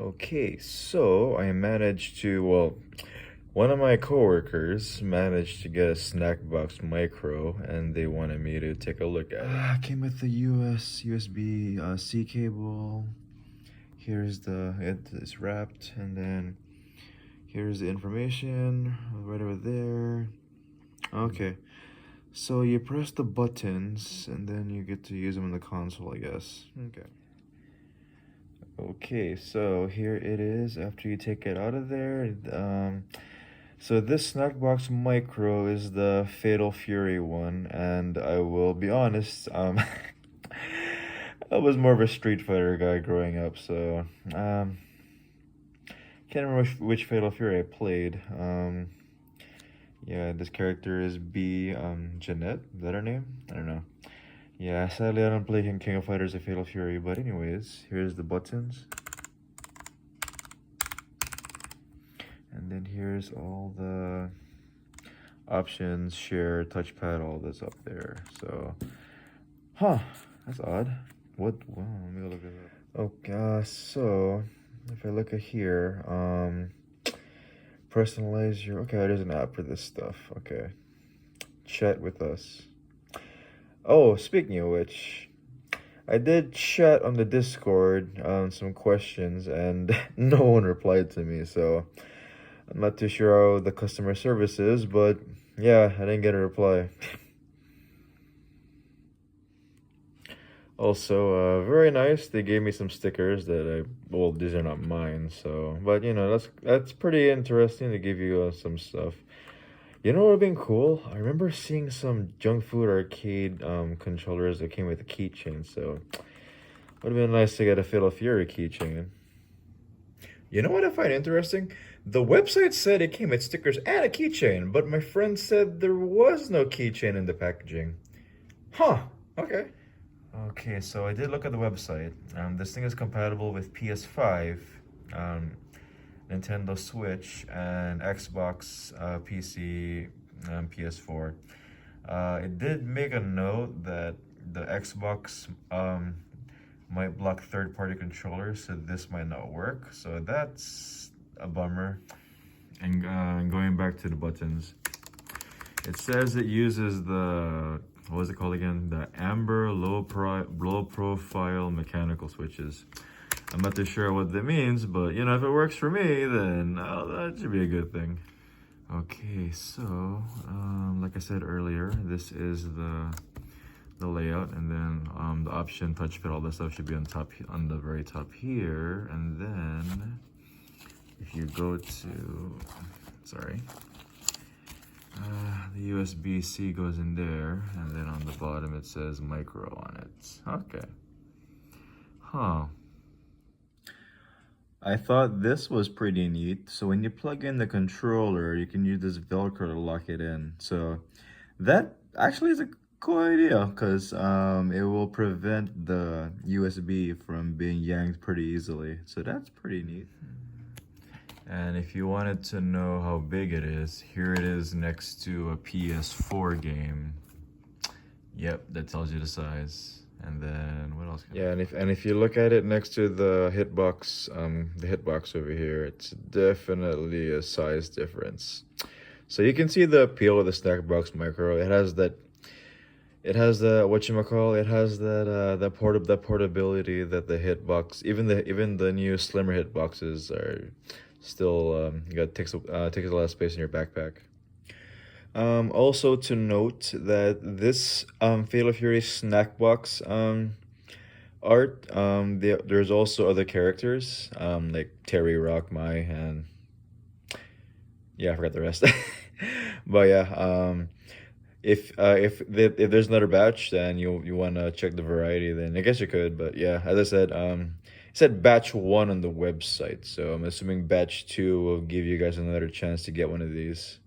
Okay, so I managed to, well, one of my coworkers managed to get a Snackbox Micro, and they wanted me to take a look at it. Came with the USB C cable. Here's it is wrapped, and then here's the information right over there. Okay, so you press the buttons, and then you get to use them in the console, I guess. Okay. Okay, so here it is after you take it out of there. So this Snackbox Micro is the Fatal Fury one, and I will be honest, I was more of a Street Fighter guy growing up, so can't remember which Fatal Fury I played. Yeah, this character is Jeanette. Is that her name? I don't know. Yeah, sadly I don't play King of Fighters or Fatal Fury, but anyways, here's the buttons. And then here's all the options, share, touchpad, all this up there. So, that's odd. Wow, let me look at that. Okay, so if I look at here, personalize your, okay, there's an app for this stuff. Okay, chat with us. Oh, speaking of which, I did chat on the Discord some questions, and no one replied to me, so I'm not too sure how the customer service is, but yeah, I didn't get a reply. Also, very nice. They gave me some stickers that well, these are not mine, so, but you know, that's pretty interesting. They give you some stuff. You know what would have been cool? I remember seeing some Junkfoodarcade controllers that came with a keychain, so would have been nice to get a Fatal Fury keychain. You know what I find interesting? The website said it came with stickers and a keychain, but my friend said there was no keychain in the packaging. Huh, okay. Okay, so I did look at the website. This thing is compatible with PS5, Nintendo Switch, and Xbox, PC, and PS4. It did make a note that the Xbox might block third-party controllers, so this might not work. So that's a bummer. And going back to the buttons, it says it uses the, what was it called again? The amber low profile mechanical switches. I'm not too sure what that means, but you know, if it works for me, then that should be a good thing. Okay, so like I said earlier, this is the layout, and then the option, touchpad, all that stuff should be on top, on the very top here. And then if you go to, sorry, the USB-C goes in there, and then on the bottom it says micro on it. Okay. Huh. I thought this was pretty neat. So when you plug in the controller, you can use this Velcro to lock it in. So that actually is a cool idea, because it will prevent the USB from being yanked pretty easily. So that's pretty neat. And if you wanted to know how big it is, here it is next to a PS4 game. Yep, that tells you the size. And then what else? Yeah, and if you look at it next to the hitbox over here, it's definitely a size difference. So you can see the appeal of the Snackbox Micro. It has the whatchamacall, it has that portability that the hitbox, even the new slimmer hitboxes are still takes a lot of space in your backpack. Also to note that this Fatal Fury Snackbox art, there's also other characters like Terry, Rock, Mai, and yeah, I forgot the rest. But yeah, if there's another batch, then you want to check the variety, then I guess you could. But yeah, as I said, it said batch 1 on the website, so I'm assuming batch 2 will give you guys another chance to get one of these.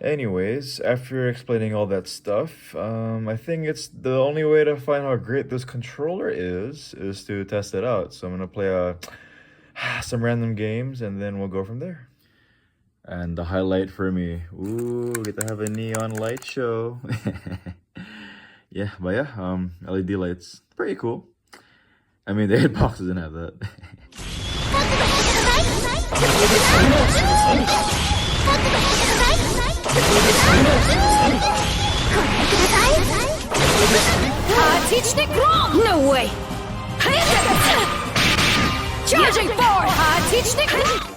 Anyways, after explaining all that stuff, I think it's the only way to find how great this controller is to test it out. So I'm gonna play some random games, and then we'll go from there. And the highlight for me, ooh, get to have a neon light show. Yeah, but yeah, LED lights, pretty cool. I mean, the hitbox doesn't have that. Teach the ground! No way! Charging forward! Teach the ground!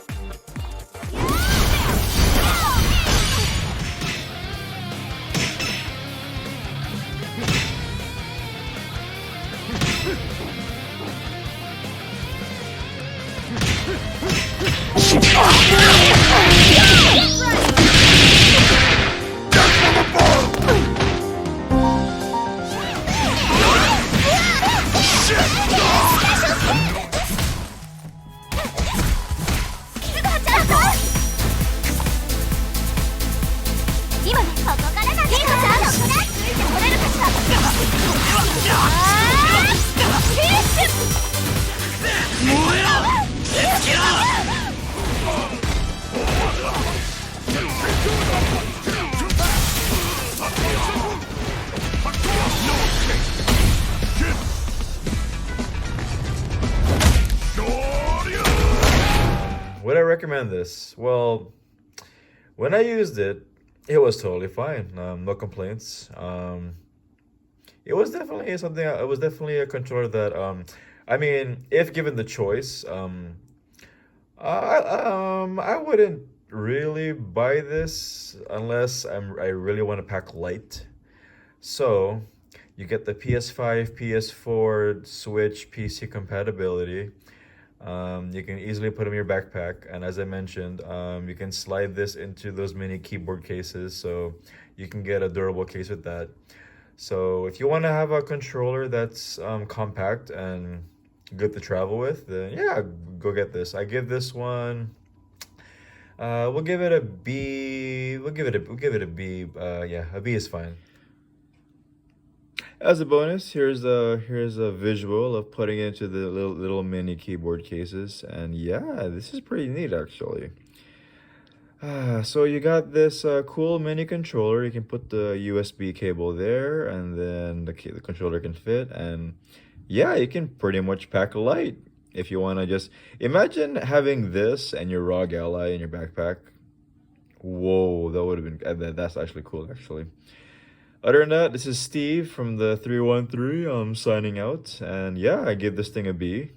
Would I recommend this? Well, when I used it, it was totally fine. No complaints. It was definitely something. It was definitely a controller that, I mean, if given the choice, I wouldn't really buy this unless I really want to pack light. So, you get the PS5, PS4, Switch, PC compatibility. You can easily put them in your backpack, and as I mentioned, you can slide this into those mini keyboard cases, so you can get a durable case with that. So if you want to have a controller that's compact and good to travel with, then yeah, go get this. I give this one. We'll give it a B. We'll give it a B. Yeah, a B is fine. As a bonus, here's a visual of putting it into the little mini keyboard cases, and yeah, this is pretty neat actually. So you got this cool mini controller. You can put the USB cable there, and then the controller can fit, and yeah, you can pretty much pack light if you want to just imagine having this and your ROG Ally in your backpack. Whoa, that would have been that's actually cool actually. Other than that, this is Steve from the 313. I'm signing out, and yeah, I give this thing a B.